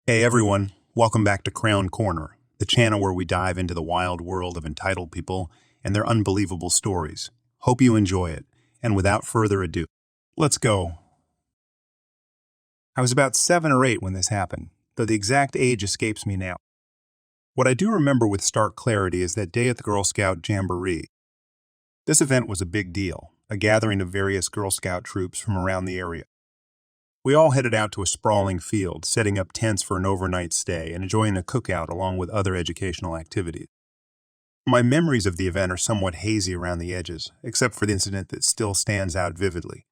Hey everyone, welcome back to K-Korner, the channel where we dive into the wild world of entitled people and their unbelievable stories. Hope you enjoy it, and without further ado, let's go. I was about 7 or 8 when this happened, though the exact age escapes me now. What I do remember with stark clarity is that day at the Girl Scout Jamboree. This event was a big deal, a gathering of various Girl Scout troops from around the area. We all headed out to a sprawling field, setting up tents for an overnight stay and enjoying a cookout along with other educational activities. My memories of the event are somewhat hazy around the edges, except for the incident that still stands out vividly.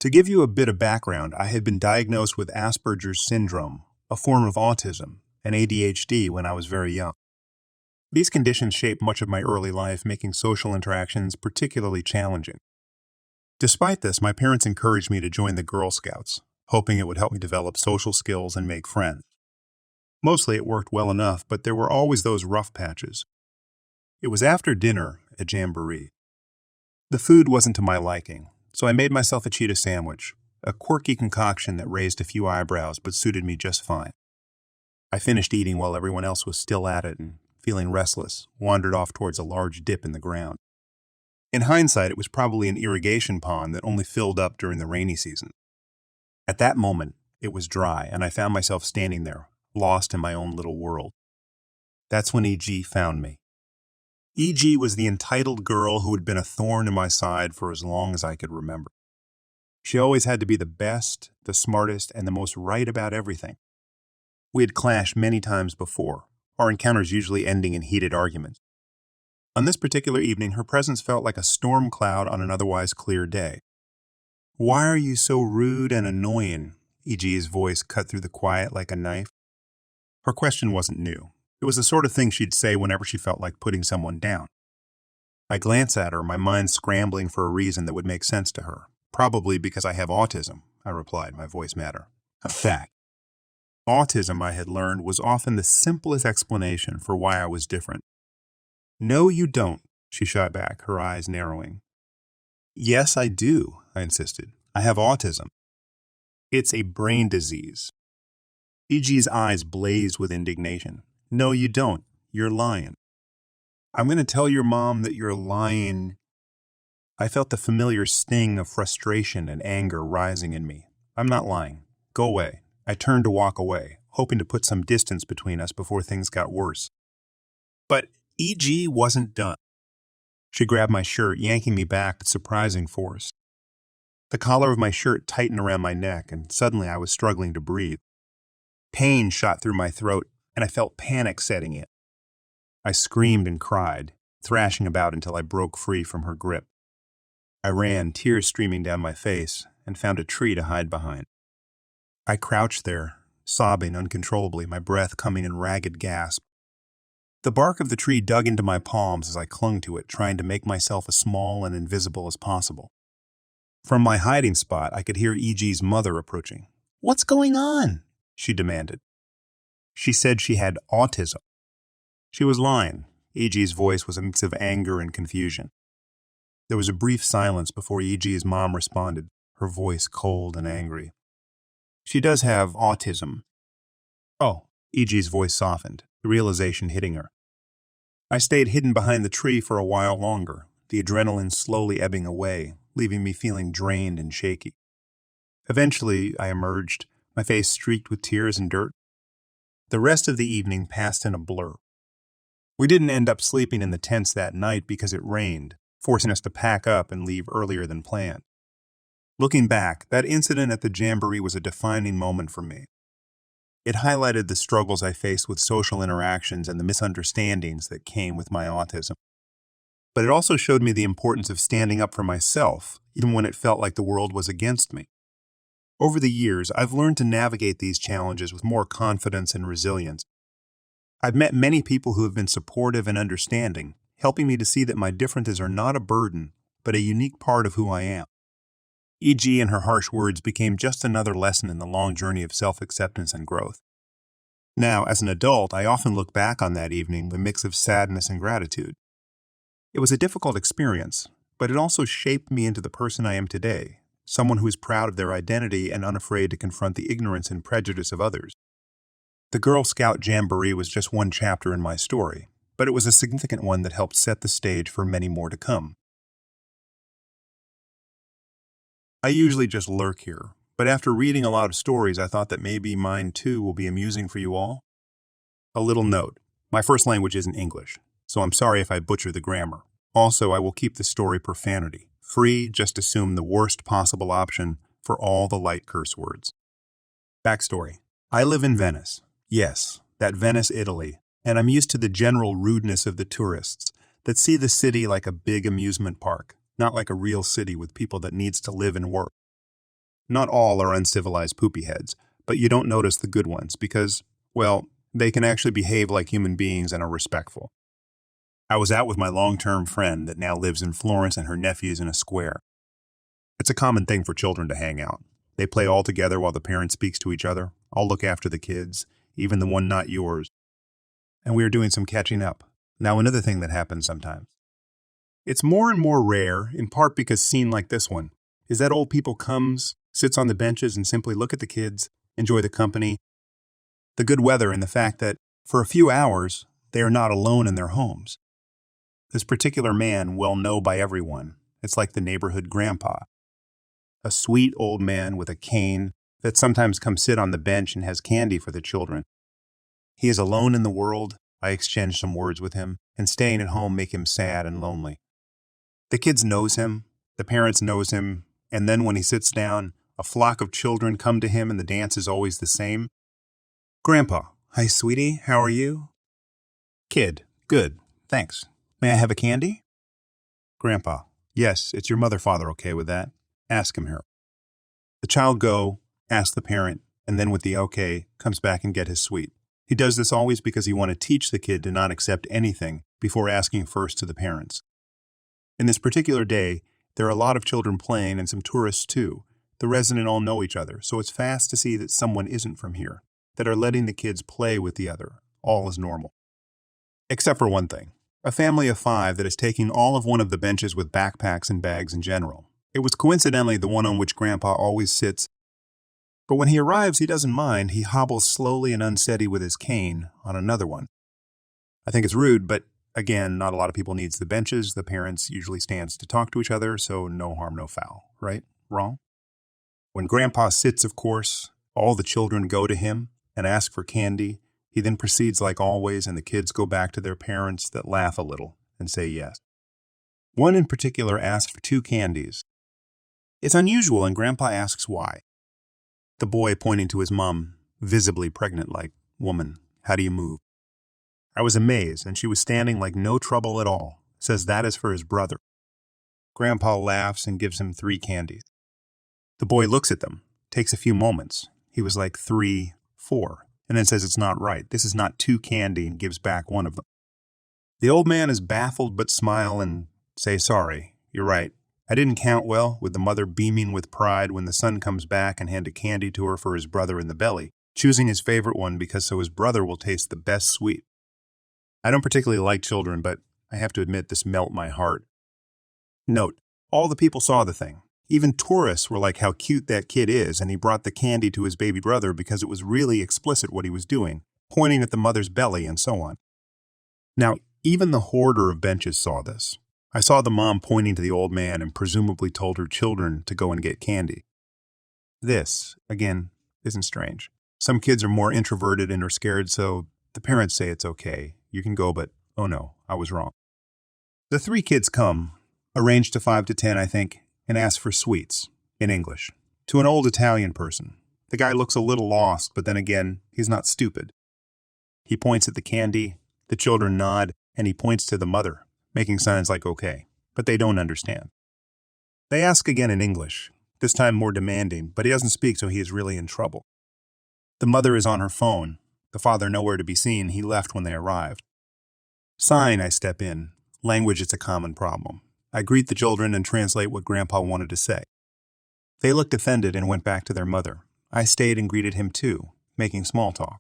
To give you a bit of background, I had been diagnosed with Asperger's syndrome, a form of autism, and ADHD when I was very young. These conditions shaped much of my early life, making social interactions particularly challenging. Despite this, my parents encouraged me to join the Girl Scouts, hoping it would help me develop social skills and make friends. Mostly it worked well enough, but there were always those rough patches. It was after dinner at Jamboree. The food wasn't to my liking, so I made myself a cheetah sandwich, a quirky concoction that raised a few eyebrows but suited me just fine. I finished eating while everyone else was still at it and, feeling restless, wandered off towards a large dip in the ground. In hindsight, it was probably an irrigation pond that only filled up during the rainy season. At that moment, it was dry, and I found myself standing there, lost in my own little world. That's when E.G. found me. E.G. was the entitled girl who had been a thorn in my side for as long as I could remember. She always had to be the best, the smartest, and the most right about everything. We had clashed many times before, our encounters usually ending in heated arguments. On this particular evening, her presence felt like a storm cloud on an otherwise clear day. "Why are you so rude and annoying?" E.G.'s voice cut through the quiet like a knife. Her question wasn't new. It was the sort of thing she'd say whenever she felt like putting someone down. I glanced at her, my mind scrambling for a reason that would make sense to her. "Probably because I have autism," I replied, my voice matter. A fact. Autism, I had learned, was often the simplest explanation for why I was different. "No, you don't," she shot back, her eyes narrowing. "Yes, I do," I insisted. "I have autism. It's a brain disease." E.G.'s eyes blazed with indignation. "No, you don't. You're lying." "I'm going to tell your mom that you're lying." I felt the familiar sting of frustration and anger rising in me. "I'm not lying. Go away." I turned to walk away, hoping to put some distance between us before things got worse. But E.G. wasn't done. She grabbed my shirt, yanking me back with surprising force. The collar of my shirt tightened around my neck, and suddenly I was struggling to breathe. Pain shot through my throat, and I felt panic setting in. I screamed and cried, thrashing about until I broke free from her grip. I ran, tears streaming down my face, and found a tree to hide behind. I crouched there, sobbing uncontrollably, my breath coming in ragged gasps. The bark of the tree dug into my palms as I clung to it, trying to make myself as small and invisible as possible. From my hiding spot, I could hear E.G.'s mother approaching. "What's going on?" she demanded. She said she had autism. She was lying. E.G.'s voice was a mix of anger and confusion. There was a brief silence before E.G.'s mom responded, her voice cold and angry. "She does have autism." "Oh," E.G.'s voice softened, the realization hitting her. I stayed hidden behind the tree for a while longer, the adrenaline slowly ebbing away, leaving me feeling drained and shaky. Eventually, I emerged, my face streaked with tears and dirt. The rest of the evening passed in a blur. We didn't end up sleeping in the tents that night because it rained, forcing us to pack up and leave earlier than planned. Looking back, that incident at the Jamboree was a defining moment for me. It highlighted the struggles I faced with social interactions and the misunderstandings that came with my autism. But it also showed me the importance of standing up for myself, even when it felt like the world was against me. Over the years, I've learned to navigate these challenges with more confidence and resilience. I've met many people who have been supportive and understanding, helping me to see that my differences are not a burden, but a unique part of who I am. E.G. and her harsh words became just another lesson in the long journey of self-acceptance and growth. Now, as an adult, I often look back on that evening with a mix of sadness and gratitude. It was a difficult experience, but it also shaped me into the person I am today, someone who is proud of their identity and unafraid to confront the ignorance and prejudice of others. The Girl Scout Jamboree was just one chapter in my story, but it was a significant one that helped set the stage for many more to come. I usually just lurk here, but after reading a lot of stories, I thought that maybe mine too will be amusing for you all. A little note: my first language isn't English, so I'm sorry if I butcher the grammar. Also, I will keep the story profanity free, just assume the worst possible option for all the light curse words. Backstory: I live in Venice. Yes, that Venice, Italy, and I'm used to the general rudeness of the tourists that see the city like a big amusement park, not like a real city with people that needs to live and work. Not all are uncivilized poopy heads, but you don't notice the good ones because, well, they can actually behave like human beings and are respectful. I was out with my long-term friend that now lives in Florence and her nephews in a square. It's a common thing for children to hang out. They play all together while the parent speaks to each other. I'll look after the kids, even the one not yours. And we are doing some catching up. Now, another thing that happens sometimes. It's more and more rare, in part because scene like this one, is that old people comes, sits on the benches and simply look at the kids, enjoy the company, the good weather, and the fact that, for a few hours, they are not alone in their homes. This particular man, well known by everyone, it's like the neighborhood grandpa. A sweet old man with a cane that sometimes comes sit on the bench and has candy for the children. He is alone in the world. I exchange some words with him, and staying at home make him sad and lonely. The kids knows him, the parents knows him, and then when he sits down, a flock of children come to him and the dance is always the same. Grandpa: hi sweetie, how are you? Kid: good, thanks. May I have a candy? Grandpa: yes, it's your mother, father okay with that? Ask him here. The child go, ask the parent, and then with the okay, comes back and get his sweet. He does this always because he want to teach the kid to not accept anything before asking first to the parents. In this particular day, there are a lot of children playing and some tourists too. The residents all know each other, so it's fast to see that someone isn't from here, that are letting the kids play with the other. All is normal. Except for one thing. A family of 5 that is taking all of one of the benches with backpacks and bags in general. It was coincidentally the one on which Grandpa always sits, but when he arrives he doesn't mind. He hobbles slowly and unsteady with his cane on another one. I think it's rude, but again, not a lot of people needs the benches. The parents usually stands to talk to each other, so no harm, no foul, right? Wrong? When Grandpa sits, of course, all the children go to him and ask for candy. He then proceeds like always, and the kids go back to their parents that laugh a little and say yes. One in particular asked for 2 candies. It's unusual, and Grandpa asks why. The boy, pointing to his mom, visibly pregnant-like, woman, how do you move? I was amazed, and she was standing like no trouble at all, says that is for his brother. Grandpa laughs and gives him 3 candies. The boy looks at them, takes a few moments. He was like 3, 4, and then says it's not right. This is not 2 candy, and gives back one of them. The old man is baffled but smile and say sorry. You're right. I didn't count well, with the mother beaming with pride when the son comes back and hand a candy to her for his brother in the belly, choosing his favorite one because so his brother will taste the best sweet. I don't particularly like children, but I have to admit this melt my heart. Note, all the people saw the thing. Even tourists were like how cute that kid is, and he brought the candy to his baby brother because it was really explicit what he was doing, pointing at the mother's belly and so on. Now, even the hoarder of benches saw this. I saw the mom pointing to the old man and presumably told her children to go and get candy. This, again, isn't strange. Some kids are more introverted and are scared, so the parents say it's okay. You can go, but oh no, I was wrong. The 3 kids come, arranged to 5 to 10, I think, and ask for sweets, in English, to an old Italian person. The guy looks a little lost, but then again, he's not stupid. He points at the candy, the children nod, and he points to the mother, making signs like okay, but they don't understand. They ask again in English, this time more demanding, but he doesn't speak, so he is really in trouble. The mother is on her phone. The father nowhere to be seen. He left when they arrived. Sign, I step in. Language, it's a common problem. I greet the children and translate what Grandpa wanted to say. They looked offended and went back to their mother. I stayed and greeted him too, making small talk.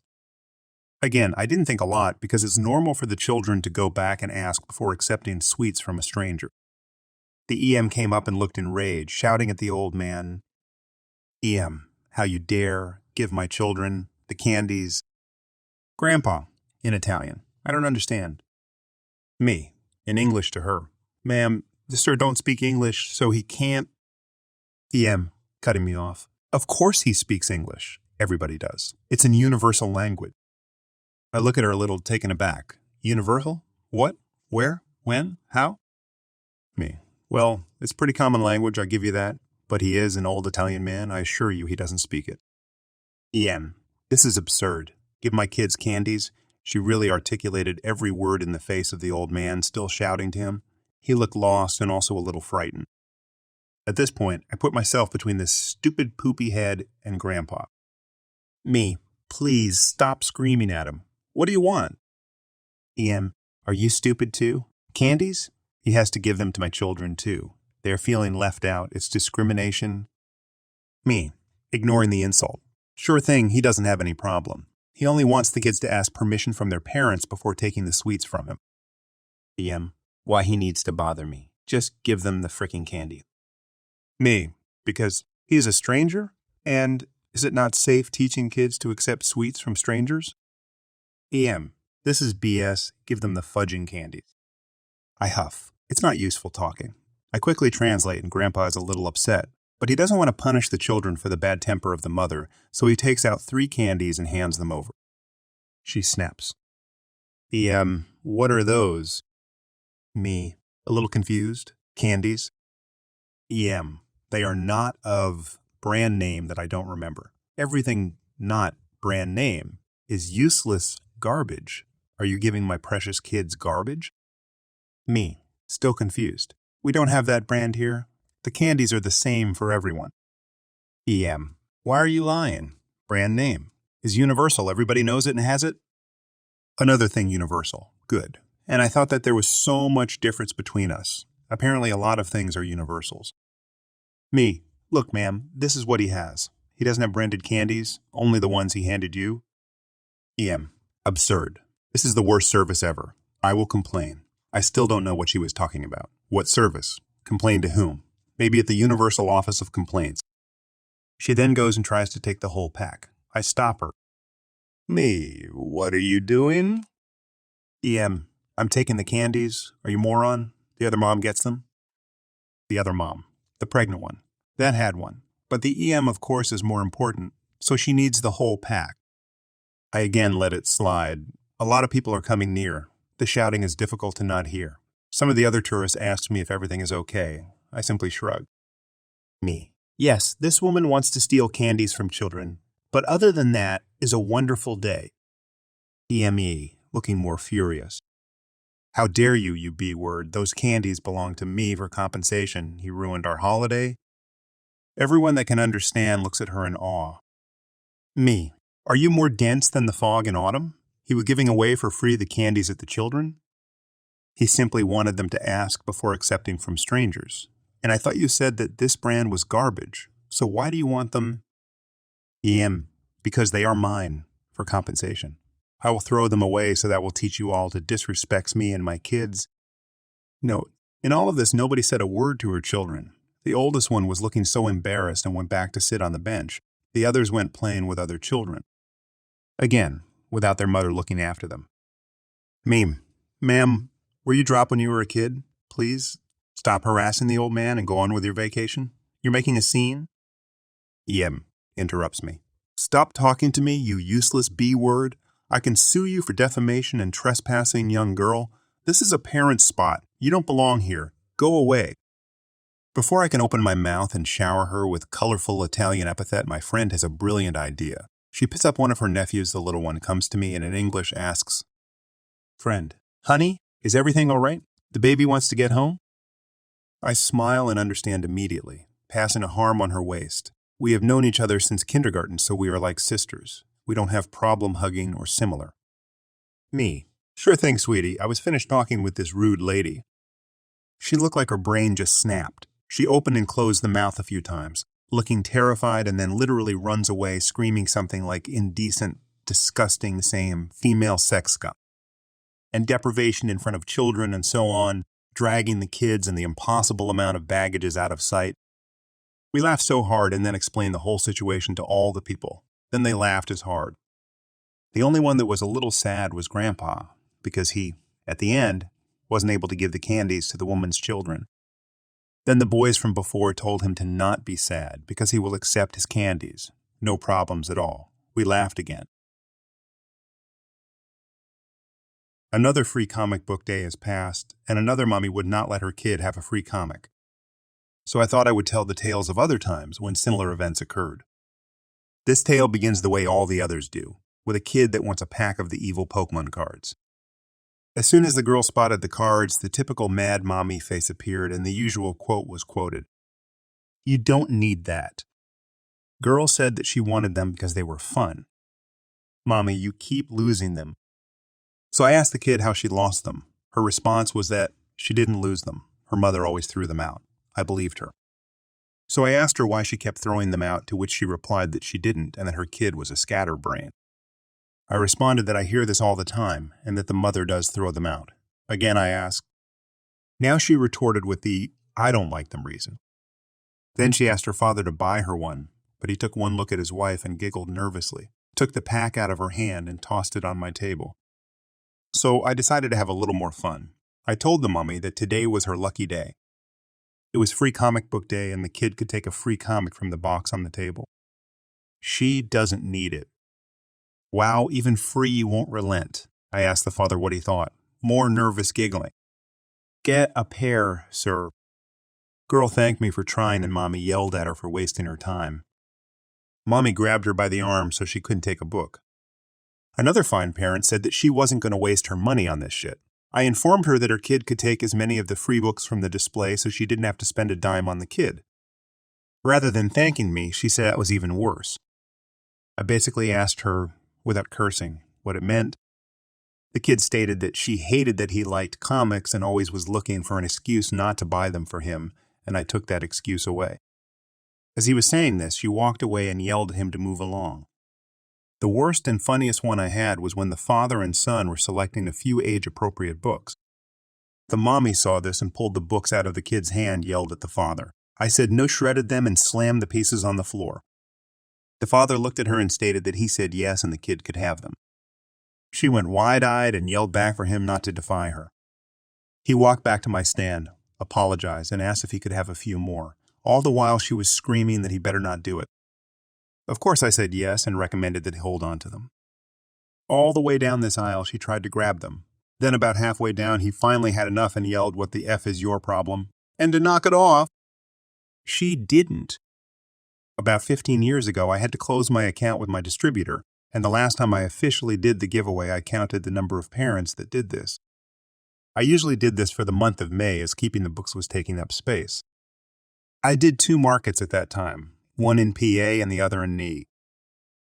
Again, I didn't think a lot because it's normal for the children to go back and ask before accepting sweets from a stranger. The EM came up and looked enraged, shouting at the old man, EM, how you dare give my children the candies. Grandpa, in Italian. I don't understand. Me, in English to her. Ma'am, the sir don't speak English, so he can't. EM, cutting me off. Of course he speaks English. Everybody does. It's an universal language. I look at her a little taken aback. Universal? What? Where? When? How? Me. Well, it's pretty common language, I give you that. But he is an old Italian man. I assure you he doesn't speak it. EM. This is absurd. Give my kids candies. She really articulated every word in the face of the old man, still shouting to him. He looked lost and also a little frightened. At this point, I put myself between this stupid poopy head and Grandpa. Me. Please stop screaming at him. What do you want? EM. Are you stupid too? Candies? He has to give them to my children too. They are feeling left out. It's discrimination. Me. Ignoring the insult. Sure thing, he doesn't have any problem. He only wants the kids to ask permission from their parents before taking the sweets from him. EM. Why he needs to bother me. Just give them the frickin' candy. Me. Because he is a stranger? And is it not safe teaching kids to accept sweets from strangers? EM. This is BS. Give them the fudging candies. I huff. It's not useful talking. I quickly translate and Grandpa is a little upset, but he doesn't want to punish the children for the bad temper of the mother, so he takes out 3 candies and hands them over. She snaps. What are those? Me. A little confused. Candies? They are not of brand name that I don't remember. Everything not brand name is useless garbage. Are you giving my precious kids garbage? Me. Still confused. We don't have that brand here. The candies are the same for everyone. Why are you lying? Brand name. Is universal. Everybody knows it and has it? Another thing universal. Good. And I thought that there was so much difference between us. Apparently a lot of things are universals. Me. Look, ma'am, this is what he has. He doesn't have branded candies, only the ones he handed you. Absurd. This is the worst service ever. I will complain. I still don't know what she was talking about. What service? Complain to whom? Maybe at the Universal Office of Complaints. She then goes and tries to take the whole pack. I stop her. Me, what are you doing? I'm taking the candies. Are you moron? The other mom gets them? The other mom. The pregnant one. That had one. But the of course, is more important, so she needs the whole pack. I again let it slide. A lot of people are coming near. The shouting is difficult to not hear. Some of the other tourists asked me if everything is okay. I simply shrugged. Me. Yes, this woman wants to steal candies from children, but other than that, is a wonderful day. EME, looking more furious. How dare you, you B-word. Those candies belong to me for compensation. He ruined our holiday. Everyone that can understand looks at her in awe. Me. Are you more dense than the fog in autumn? He was giving away for free the candies at the children? He simply wanted them to ask before accepting from strangers. And I thought you said that this brand was garbage. So why do you want them? Because they are mine for compensation. I will throw them away so that will teach you all to disrespect me and my kids. Note, in all of this, nobody said a word to her children. The oldest one was looking so embarrassed and went back to sit on the bench. The others went playing with other children. Again, without their mother looking after them. Ma'am, were you dropped when you were a kid? Please, stop harassing the old man and go on with your vacation. You're making a scene? Interrupts me. Stop talking to me, you useless B-word. I can sue you for defamation and trespassing, young girl. This is a parent's spot. You don't belong here. Go away. Before I can open my mouth and shower her with colorful Italian epithet, my friend has a brilliant idea. She picks up one of her nephews, the little one, comes to me and in English asks, Friend, honey, is everything all right? The baby wants to get home? I smile and understand immediately, passing a harm on her waist. We have known each other since kindergarten, so we are like sisters. We don't have problem hugging or similar. Me. Sure thing, sweetie. I was finished talking with this rude lady. She looked like her brain just snapped. She opened and closed the mouth a few times, looking terrified, and then literally runs away screaming something like indecent, disgusting, same female sex scum. And deprivation in front of children and so on, dragging the kids and the impossible amount of baggages out of sight. We laughed so hard and then explained the whole situation to all the people. Then they laughed as hard. The only one that was a little sad was Grandpa, because he, at the end, wasn't able to give the candies to the woman's children. Then the boys from before told him to not be sad, because he will accept his candies. No problems at all. We laughed again. Another free comic book day has passed, and another mommy would not let her kid have a free comic. So I thought I would tell the tales of other times when similar events occurred. This tale begins the way all the others do, with a kid that wants a pack of the evil Pokemon cards. As soon as the girl spotted the cards, the typical mad mommy face appeared and the usual quote was quoted. "You don't need that." Girl said that she wanted them because they were fun. "Mommy, you keep losing them." So I asked the kid how she lost them. Her response was that she didn't lose them. Her mother always threw them out. I believed her. So I asked her why she kept throwing them out, to which she replied that she didn't and that her kid was a scatterbrain. I responded that I hear this all the time and that the mother does throw them out. Again, I asked. Now she retorted with the "I don't like them" reason. Then she asked her father to buy her one, but he took one look at his wife and giggled nervously, took the pack out of her hand and tossed it on my table. So I decided to have a little more fun. I told the mommy that today was her lucky day. It was free comic book day and the kid could take a free comic from the box on the table. She doesn't need it. Wow, even free won't relent. I asked the father what he thought. More nervous giggling. "Get a pair, sir." Girl thanked me for trying and Mommy yelled at her for wasting her time. Mommy grabbed her by the arm so she couldn't take a book. Another fine parent said that she wasn't going to waste her money on this shit. I informed her that her kid could take as many of the free books from the display so she didn't have to spend a dime on the kid. Rather than thanking me, she said that was even worse. I basically asked her, without cursing, what it meant. The kid stated that she hated that he liked comics and always was looking for an excuse not to buy them for him, and I took that excuse away. As he was saying this, she walked away and yelled at him to move along. The worst and funniest one I had was when the father and son were selecting a few age-appropriate books. The mommy saw this and pulled the books out of the kid's hand, yelled at the father. I said no, shredded them, and slammed the pieces on the floor. The father looked at her and stated that he said yes and the kid could have them. She went wide-eyed and yelled back for him not to defy her. He walked back to my stand, apologized, and asked if he could have a few more. All the while she was screaming that he better not do it. Of course I said yes and recommended that he hold on to them. All the way down this aisle she tried to grab them. Then about halfway down he finally had enough and yelled, "What the F is your problem?" and to knock it off. She didn't. About 15 years ago I had to close my account with my distributor, and the last time I officially did the giveaway I counted the number of parents that did this. I usually did this for the month of May as keeping the books was taking up space. I did 2 markets at that time, one in PA and the other in NE.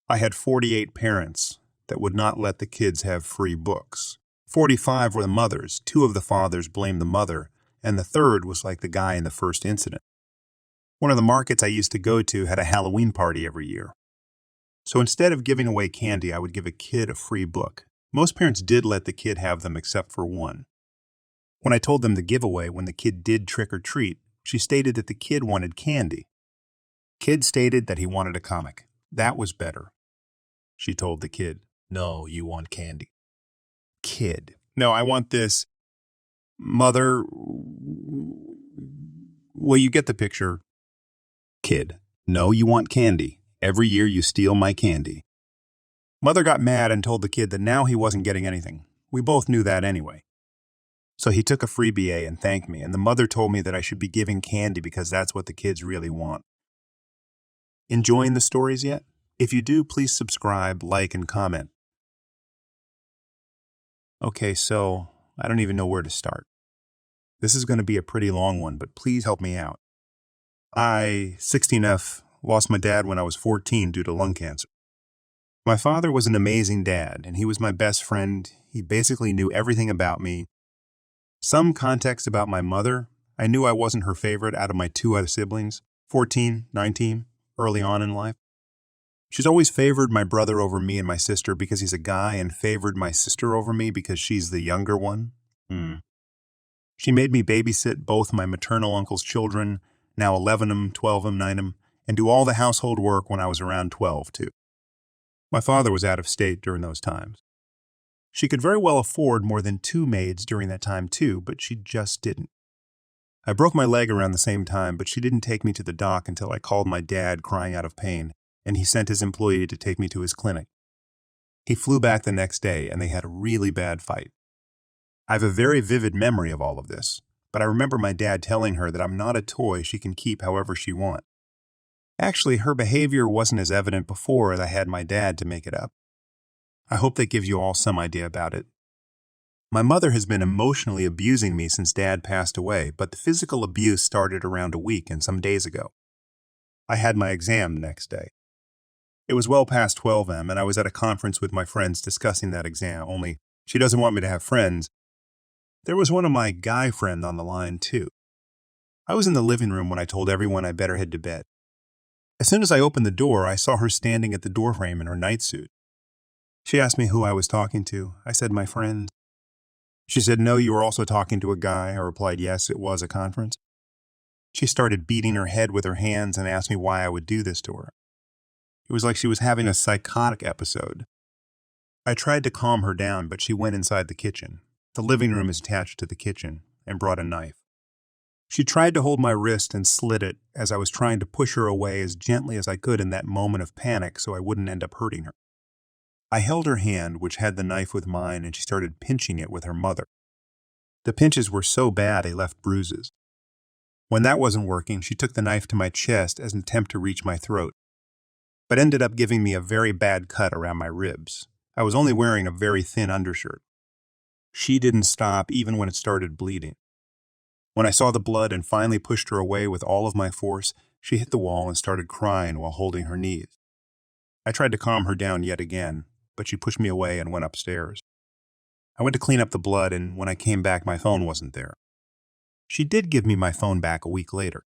I had 48 parents that would not let the kids have free books. 45 were the mothers, 2 of the fathers blamed the mother, and the third was like the guy in the first incident. One of the markets I used to go to had a Halloween party every year. So instead of giving away candy, I would give a kid a free book. Most parents did let the kid have them except for one. When I told them the giveaway, when the kid did trick or treat, she stated that the kid wanted candy. Kid stated that he wanted a comic. That was better. She told the kid, "No, you want candy." Kid, "No, I want this." Mother, well, you get the picture. Kid, "No, you want candy. Every year you steal my candy." Mother got mad and told the kid that now he wasn't getting anything. We both knew that anyway. So he took a free BA and thanked me, and the mother told me that I should be giving candy because that's what the kids really want. Enjoying the stories yet? If you do, please subscribe, like, and comment. Okay, so I don't even know where to start. This is going to be a pretty long one, but please help me out. I, 16F, lost my dad when I was 14 due to lung cancer. My father was an amazing dad, and he was my best friend. He basically knew everything about me. Some context about my mother: I knew I wasn't her favorite out of my 2 other siblings, 14, 19, early on in life. She's always favored my brother over me and my sister because he's a guy, and favored my sister over me because she's the younger one. She made me babysit both my maternal uncle's children, now 11 'em, 12 'em, 9 'em, and do all the household work when I was around 12, too. My father was out of state during those times. She could very well afford more than 2 maids during that time too, but she just didn't. I broke my leg around the same time, but she didn't take me to the doc until I called my dad crying out of pain, and he sent his employee to take me to his clinic. He flew back the next day, and they had a really bad fight. I have a very vivid memory of all of this, but I remember my dad telling her that I'm not a toy she can keep however she wants. Actually, her behavior wasn't as evident before as I had my dad to make it up. I hope that gives you all some idea about it. My mother has been emotionally abusing me since Dad passed away, but the physical abuse started around a week and some days ago. I had my exam the next day. It was well past 12 m, and I was at a conference with my friends discussing that exam, only she doesn't want me to have friends. There was one of my guy friends on the line, too. I was in the living room when I told everyone I better head to bed. As soon as I opened the door, I saw her standing at the doorframe in her nightsuit. She asked me who I was talking to. I said, my friend. She said, no, you were also talking to a guy. I replied, yes, it was a conference. She started beating her head with her hands and asked me why I would do this to her. It was like she was having a psychotic episode. I tried to calm her down, but she went inside the kitchen. The living room is attached to the kitchen, and brought a knife. She tried to hold my wrist and slit it as I was trying to push her away as gently as I could in that moment of panic so I wouldn't end up hurting her. I held her hand, which had the knife with mine, and she started pinching it with her mother. The pinches were so bad they left bruises. When that wasn't working, she took the knife to my chest as an attempt to reach my throat, but ended up giving me a very bad cut around my ribs. I was only wearing a very thin undershirt. She didn't stop even when it started bleeding. When I saw the blood and finally pushed her away with all of my force, she hit the wall and started crying while holding her knees. I tried to calm her down yet again, but she pushed me away and went upstairs. I went to clean up the blood, and when I came back, my phone wasn't there. She did give me my phone back a week later.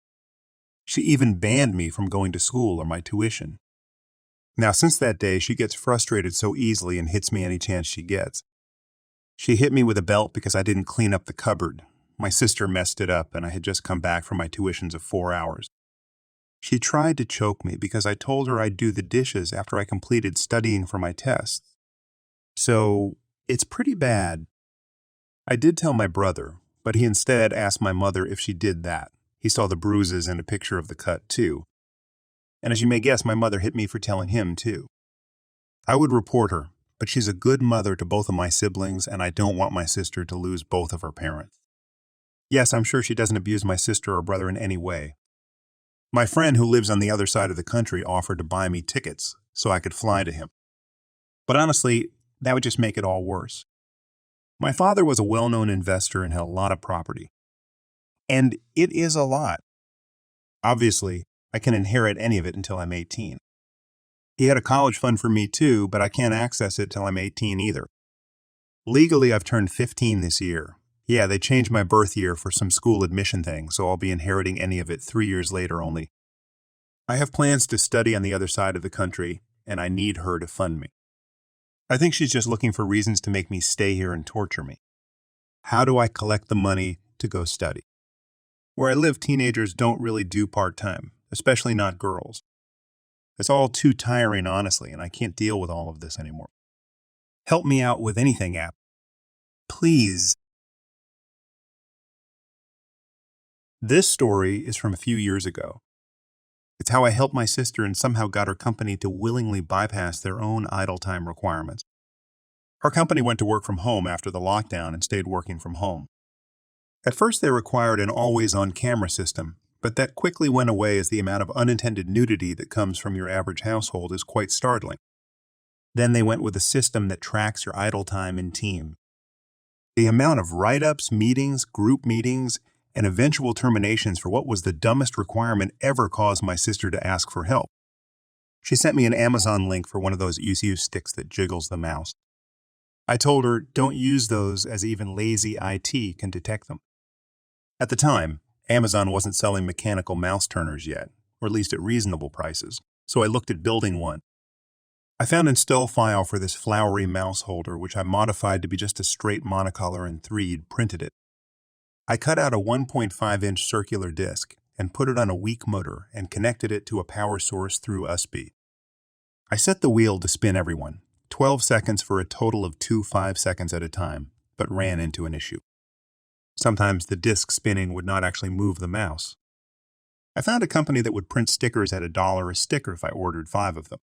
She even banned me from going to school or my tuition. Now, since that day, she gets frustrated so easily and hits me any chance she gets. She hit me with a belt because I didn't clean up the cupboard. My sister messed it up, and I had just come back from my tuitions of 4 hours. She tried to choke me because I told her I'd do the dishes after I completed studying for my tests. So, it's pretty bad. I did tell my brother, but he instead asked my mother if she did that. He saw the bruises and a picture of the cut, too. And as you may guess, my mother hit me for telling him, too. I would report her, but she's a good mother to both of my siblings, and I don't want my sister to lose both of her parents. Yes, I'm sure she doesn't abuse my sister or brother in any way. My friend who lives on the other side of the country offered to buy me tickets so I could fly to him. But honestly, that would just make it all worse. My father was a well-known investor and had a lot of property. And it is a lot. Obviously, I can inherit any of it until I'm 18. He had a college fund for me too, but I can't access it till I'm 18 either. Legally, I've turned 15 this year. Yeah, they changed my birth year for some school admission thing, so I'll be inheriting any of it 3 years later only. I have plans to study on the other side of the country, and I need her to fund me. I think she's just looking for reasons to make me stay here and torture me. How do I collect the money to go study? Where I live, teenagers don't really do part-time, especially not girls. It's all too tiring, honestly, and I can't deal with all of this anymore. Help me out with anything, app. Please. This story is from a few years ago. It's how I helped my sister and somehow got her company to willingly bypass their own idle time requirements. Her company went to work from home after the lockdown and stayed working from home. At first, they required an always-on camera system, but that quickly went away as the amount of unintended nudity that comes from your average household is quite startling. Then they went with a system that tracks your idle time in teams. The amount of write-ups, meetings, group meetings, and eventual terminations for what was the dumbest requirement ever caused my sister to ask for help. She sent me an Amazon link for one of those use sticks that jiggles the mouse. I told her, don't use those as even lazy IT can detect them. At the time, Amazon wasn't selling mechanical mouse turners yet, or at least at reasonable prices, so I looked at building one. I found an install file for this flowery mouse holder, which I modified to be just a straight monocolor and 3D printed it. I cut out a 1.5-inch circular disc and put it on a weak motor and connected it to a power source through USB. I set the wheel to spin everyone, 12 seconds for a total of 2 5-seconds at a time, but ran into an issue. Sometimes the disc spinning would not actually move the mouse. I found a company that would print stickers at $1 a sticker if I ordered 5 of them.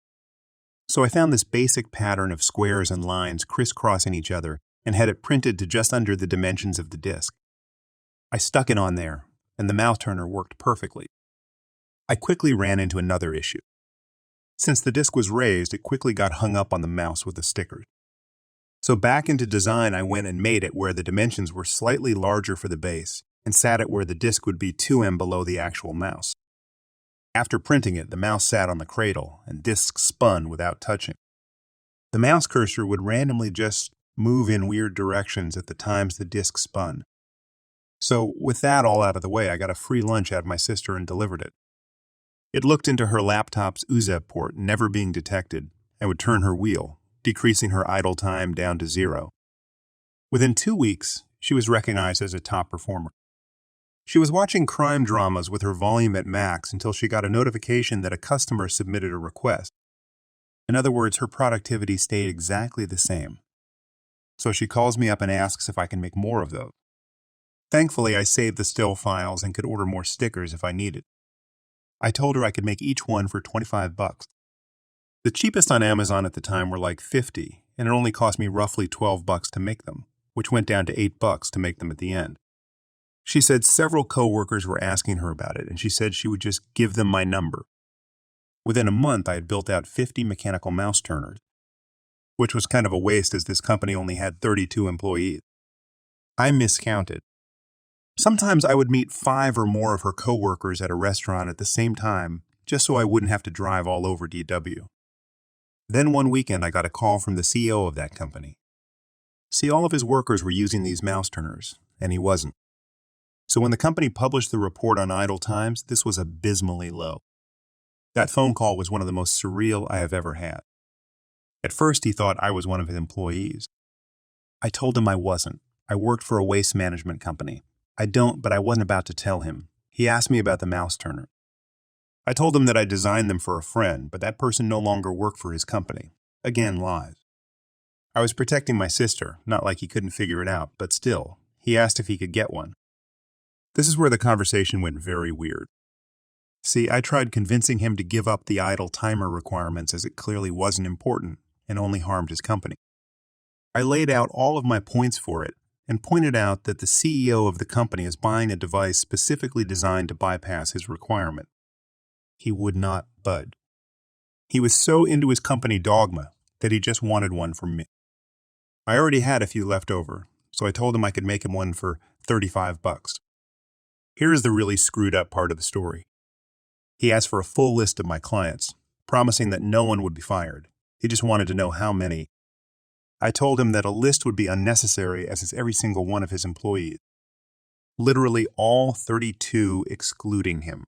So I found this basic pattern of squares and lines crisscrossing each other and had it printed to just under the dimensions of the disc. I stuck it on there, and the mouse turner worked perfectly. I quickly ran into another issue. Since the disc was raised, it quickly got hung up on the mouse with the stickers. So back into design, I went and made it where the dimensions were slightly larger for the base and sat it where the disc would be 2 below the actual mouse. After printing it, the mouse sat on the cradle and disc spun without touching. The mouse cursor would randomly just move in weird directions at the times the disc spun. So with that all out of the way, I got a free lunch out of my sister and delivered it. It looked into her laptop's USB port, never being detected, and would turn her wheel, decreasing her idle time down to 0. Within 2 weeks, she was recognized as a top performer. She was watching crime dramas with her volume at max until she got a notification that a customer submitted a request. In other words, her productivity stayed exactly the same. So she calls me up and asks if I can make more of those. Thankfully, I saved the still files and could order more stickers if I needed. I told her I could make each one for $25. The cheapest on Amazon at the time were like $50, and it only cost me roughly $12 to make them, which went down to $8 to make them at the end. She said several coworkers were asking her about it, and she said she would just give them my number. Within a month, I had built out 50 mechanical mouse turners, which was kind of a waste as this company only had 32 employees. I miscounted. Sometimes I would meet 5 or more of her coworkers at a restaurant at the same time, just so I wouldn't have to drive all over DW. Then one weekend, I got a call from the CEO of that company. See, all of his workers were using these mouse turners, and he wasn't. So when the company published the report on idle times, this was abysmally low. That phone call was one of the most surreal I have ever had. At first, he thought I was one of his employees. I told him I wasn't. I worked for a waste management company. But I wasn't about to tell him. He asked me about the mouse turner. I told him that I designed them for a friend, but that person no longer worked for his company. Again, lies. I was protecting my sister, not like he couldn't figure it out, but still, he asked if he could get one. This is where the conversation went very weird. See, I tried convincing him to give up the idle timer requirements as it clearly wasn't important and only harmed his company. I laid out all of my points for it and pointed out that the CEO of the company is buying a device specifically designed to bypass his requirement. He would not budge. He was so into his company dogma that he just wanted one from me. I already had a few left over, so I told him I could make him one for $35. Here is the really screwed up part of the story. He asked for a full list of my clients, promising that no one would be fired. He just wanted to know how many. I told him that a list would be unnecessary as is every single one of his employees. Literally all 32 excluding him.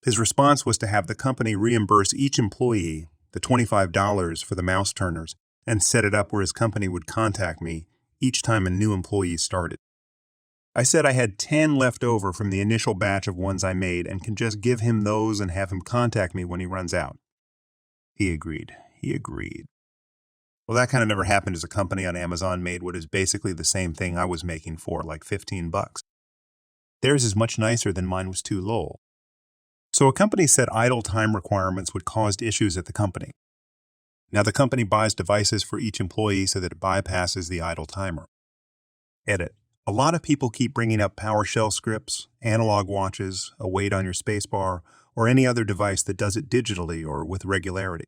His response was to have the company reimburse each employee the $25 for the mouse turners and set it up where his company would contact me each time a new employee started. I said I had 10 left over from the initial batch of ones I made and can just give him those and have him contact me when he runs out. He agreed. Well, that kind of never happened as a company on Amazon made what is basically the same thing I was making for, like $15. Theirs is much nicer than mine was too low. So a company said idle time requirements would cause issues at the company. Now the company buys devices for each employee so that it bypasses the idle timer. Edit. A lot of people keep bringing up PowerShell scripts, analog watches, a weight on your spacebar, or any other device that does it digitally or with regularity.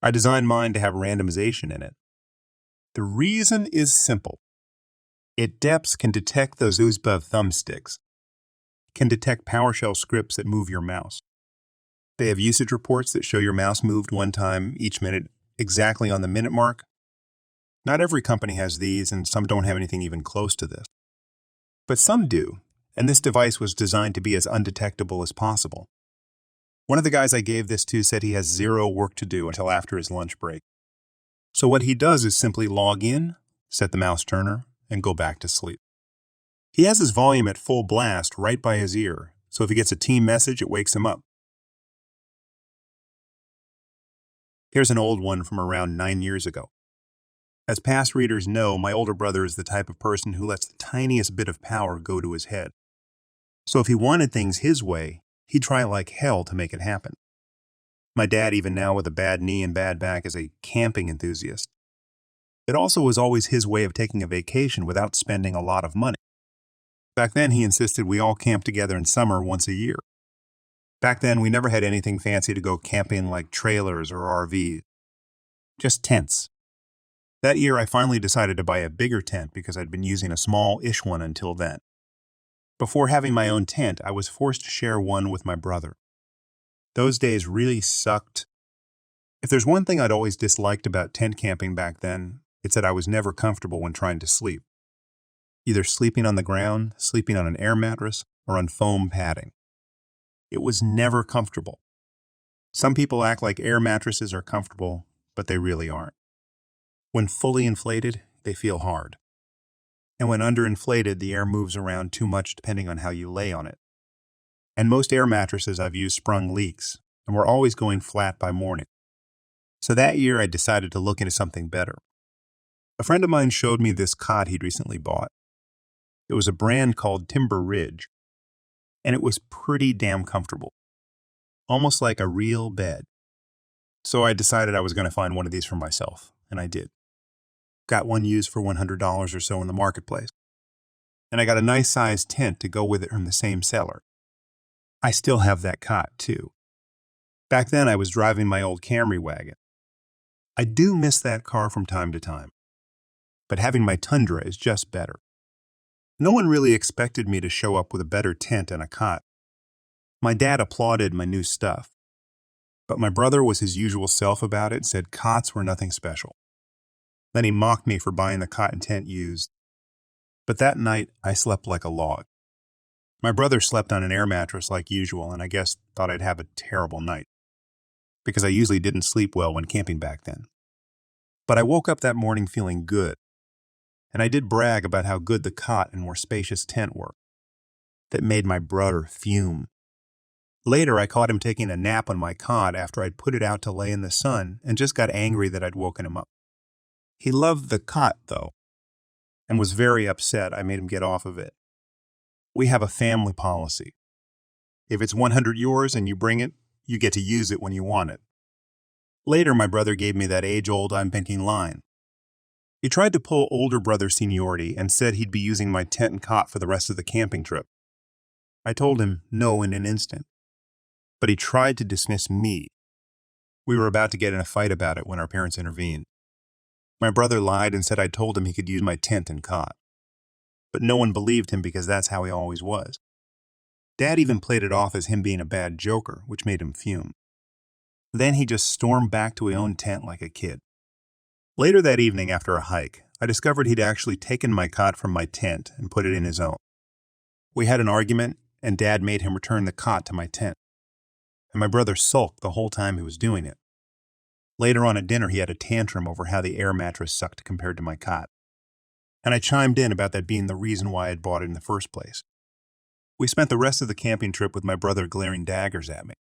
I designed mine to have randomization in it. The reason is simple. DEPS can detect those USB thumbsticks, can detect PowerShell scripts that move your mouse. They have usage reports that show your mouse moved one time each minute exactly on the minute mark. Not every company has these, and some don't have anything even close to this. But some do, and this device was designed to be as undetectable as possible. One of the guys I gave this to said he has 0 work to do until after his lunch break. So what he does is simply log in, set the mouse turner, and go back to sleep. He has his volume at full blast right by his ear, so if he gets a team message, it wakes him up. Here's an old one from around 9 years ago. As past readers know, my older brother is the type of person who lets the tiniest bit of power go to his head. So if he wanted things his way, he'd try like hell to make it happen. My dad, even now with a bad knee and bad back, is a camping enthusiast. It also was always his way of taking a vacation without spending a lot of money. Back then, he insisted we all camp together in summer once a year. Back then, we never had anything fancy to go camping like trailers or RVs. Just tents. That year, I finally decided to buy a bigger tent because I'd been using a small-ish one until then. Before having my own tent, I was forced to share one with my brother. Those days really sucked. If there's one thing I'd always disliked about tent camping back then, it's that I was never comfortable when trying to sleep. Either sleeping on the ground, sleeping on an air mattress, or on foam padding. It was never comfortable. Some people act like air mattresses are comfortable, but they really aren't. When fully inflated, they feel hard. And when underinflated, the air moves around too much depending on how you lay on it. And most air mattresses I've used sprung leaks, and were always going flat by morning. So that year I decided to look into something better. A friend of mine showed me this cot he'd recently bought. It was a brand called Timber Ridge, and it was pretty damn comfortable. Almost like a real bed. So I decided I was going to find one of these for myself, and I did. Got one used for $100 or so in the marketplace. And I got a nice-sized tent to go with it from the same seller. I still have that cot, too. Back then, I was driving my old Camry wagon. I do miss that car from time to time. But having my Tundra is just better. No one really expected me to show up with a better tent and a cot. My dad applauded my new stuff. But my brother was his usual self about it and said cots were nothing special. Then he mocked me for buying the cot and tent used. But that night, I slept like a log. My brother slept on an air mattress like usual, and I guess thought I'd have a terrible night, because I usually didn't sleep well when camping back then. But I woke up that morning feeling good, and I did brag about how good the cot and more spacious tent were. That made my brother fume. Later, I caught him taking a nap on my cot after I'd put it out to lay in the sun and just got angry that I'd woken him up. He loved the cot, though, and was very upset I made him get off of it. We have a family policy. If it's 100 yours and you bring it, you get to use it when you want it. Later, my brother gave me that age-old I'm thinking line. He tried to pull older brother seniority and said he'd be using my tent and cot for the rest of the camping trip. I told him no in an instant. But he tried to dismiss me. We were about to get in a fight about it when our parents intervened. My brother lied and said I'd told him he could use my tent and cot. But no one believed him because that's how he always was. Dad even played it off as him being a bad joker, which made him fume. Then he just stormed back to his own tent like a kid. Later that evening after a hike, I discovered he'd actually taken my cot from my tent and put it in his own. We had an argument, and Dad made him return the cot to my tent. And my brother sulked the whole time he was doing it. Later on at dinner, he had a tantrum over how the air mattress sucked compared to my cot. And I chimed in about that being the reason why I'd bought it in the first place. We spent the rest of the camping trip with my brother glaring daggers at me.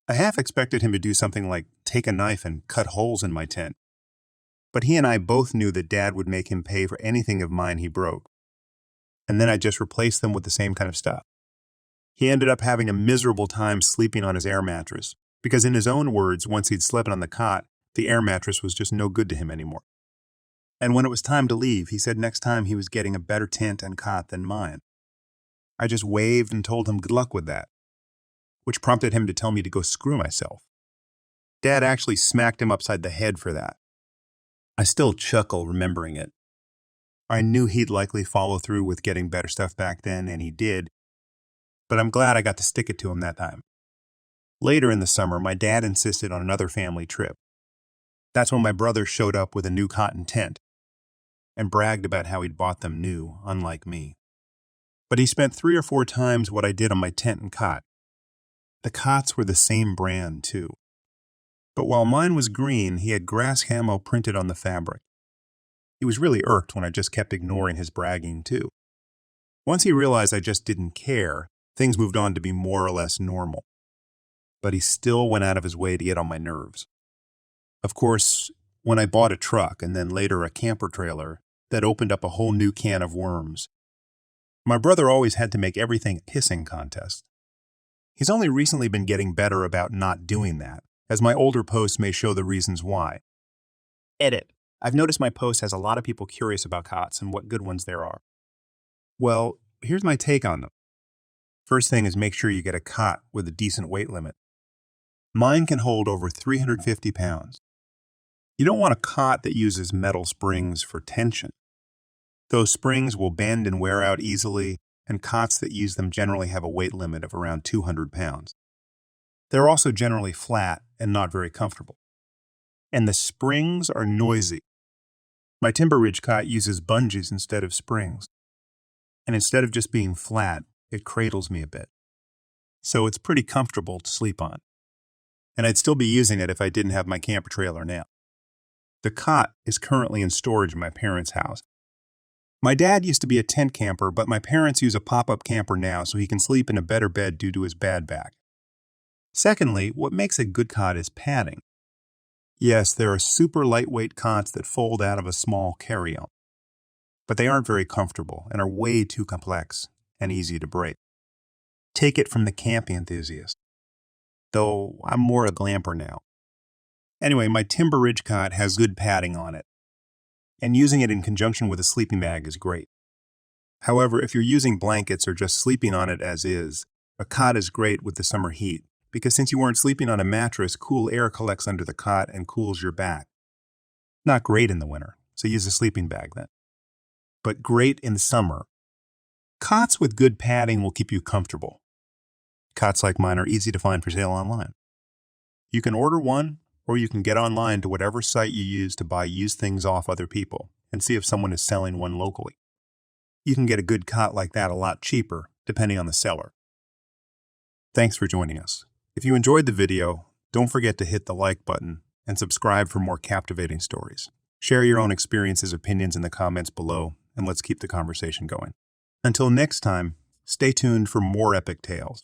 I half expected him to do something like take a knife and cut holes in my tent. But he and I both knew that Dad would make him pay for anything of mine he broke. And then I'd just replace them with the same kind of stuff. He ended up having a miserable time sleeping on his air mattress, because in his own words, once he'd slept on the cot, the air mattress was just no good to him anymore. And when it was time to leave, he said next time he was getting a better tent and cot than mine. I just waved and told him good luck with that, which prompted him to tell me to go screw myself. Dad actually smacked him upside the head for that. I still chuckle remembering it. I knew he'd likely follow through with getting better stuff back then, and he did, but I'm glad I got to stick it to him that time. Later in the summer, my dad insisted on another family trip. That's when my brother showed up with a new cotton tent and bragged about how he'd bought them new, unlike me. But he spent 3 or 4 times what I did on my tent and cot. The cots were the same brand, too. But while mine was green, he had grass camo printed on the fabric. He was really irked when I just kept ignoring his bragging, too. Once he realized I just didn't care, things moved on to be more or less normal. But he still went out of his way to get on my nerves. Of course, when I bought a truck and then later a camper trailer, that opened up a whole new can of worms. My brother always had to make everything a pissing contest. He's only recently been getting better about not doing that, as my older posts may show the reasons why. Edit. I've noticed my post has a lot of people curious about cots and what good ones there are. Well, here's my take on them. First thing is make sure you get a cot with a decent weight limit. Mine can hold over 350 pounds. You don't want a cot that uses metal springs for tension. Those springs will bend and wear out easily, and cots that use them generally have a weight limit of around 200 pounds. They're also generally flat and not very comfortable. And the springs are noisy. My Timber Ridge cot uses bungees instead of springs. And instead of just being flat, it cradles me a bit. So it's pretty comfortable to sleep on. And I'd still be using it if I didn't have my camper trailer now. The cot is currently in storage in my parents' house. My dad used to be a tent camper, but my parents use a pop-up camper now so he can sleep in a better bed due to his bad back. Secondly, what makes a good cot is padding. Yes, there are super lightweight cots that fold out of a small carry-on, but they aren't very comfortable and are way too complex and easy to break. Take it from the camping enthusiast, though I'm more a glamper now. Anyway, my Timber Ridge cot has good padding on it, and using it in conjunction with a sleeping bag is great. However, if you're using blankets or just sleeping on it as is, a cot is great with the summer heat, because since you weren't sleeping on a mattress, cool air collects under the cot and cools your back. Not great in the winter, so use a sleeping bag then. But great in the summer. Cots with good padding will keep you comfortable. Cots like mine are easy to find for sale online. You can order one, or you can get online to whatever site you use to buy used things off other people and see if someone is selling one locally. You can get a good cot like that a lot cheaper, depending on the seller. Thanks for joining us. If you enjoyed the video, don't forget to hit the like button and subscribe for more captivating stories. Share your own experiences, opinions in the comments below, and let's keep the conversation going. Until next time, stay tuned for more epic tales.